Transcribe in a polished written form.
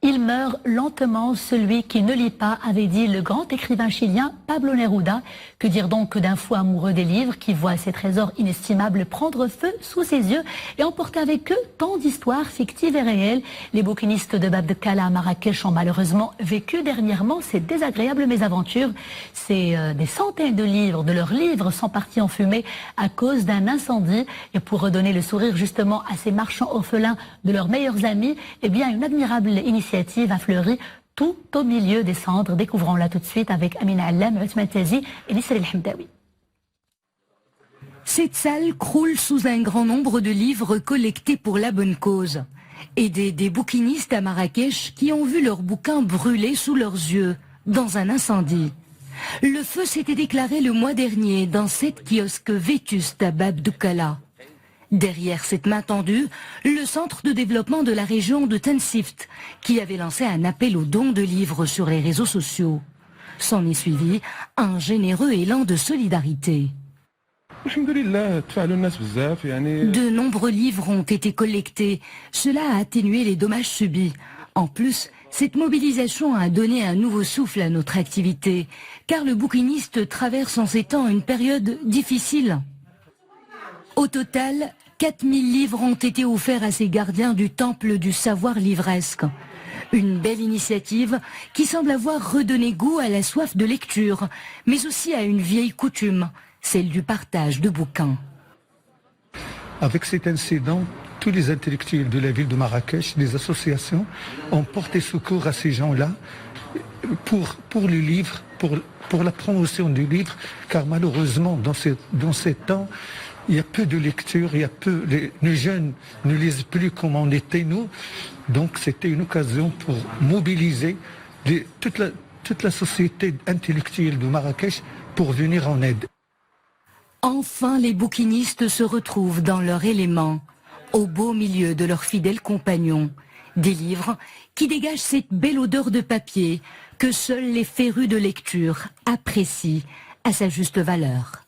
Il meurt lentement, celui qui ne lit pas, avait dit le grand écrivain chilien Pablo Neruda. Que dire donc d'un fou amoureux des livres qui voit ses trésors inestimables prendre feu sous ses yeux et emporter avec eux tant d'histoires fictives et réelles. Les bouquinistes de Bab de Kala à Marrakech ont malheureusement vécu dernièrement ces désagréables mésaventures. Des centaines de leurs livres sont partis en fumée à cause d'un incendie. Et pour redonner le sourire justement à ces marchands orphelins de leurs meilleurs amis, eh bien une admirable initiative a fleuri tout au milieu des cendres. Découvrons-la tout de suite avec Amina Allam, Othman Tazi et Nisri El Hamdawi. Cette salle croule sous un grand nombre de livres collectés pour la bonne cause. Aider des bouquinistes à Marrakech qui ont vu leurs bouquins brûler sous leurs yeux dans un incendie. Le feu s'était déclaré le mois dernier dans cette kiosque vétuste à Bab de Kala. Derrière cette main tendue, le centre de développement de la région de Tensift, qui avait lancé un appel aux dons de livres sur les réseaux sociaux. S'en est suivi un généreux élan de solidarité. De nombreux livres ont été collectés. Cela a atténué les dommages subis. En plus, cette mobilisation a donné un nouveau souffle à notre activité, car le bouquiniste traverse en ces temps une période difficile. Au total, 4000 livres ont été offerts à ces gardiens du temple du savoir livresque. Une belle initiative qui semble avoir redonné goût à la soif de lecture, mais aussi à une vieille coutume, celle du partage de bouquins. Avec cet incident, tous les intellectuels de la ville de Marrakech, les associations, ont porté secours à ces gens-là pour le livre, pour la promotion du livre, car malheureusement, dans ces temps, il y a peu de lecture, les jeunes ne lisent plus comme on était nous. Donc c'était une occasion pour mobiliser toute la société intellectuelle de Marrakech pour venir en aide. Enfin, les bouquinistes se retrouvent dans leur élément, au beau milieu de leurs fidèles compagnons. Des livres qui dégagent cette belle odeur de papier que seuls les férus de lecture apprécient à sa juste valeur.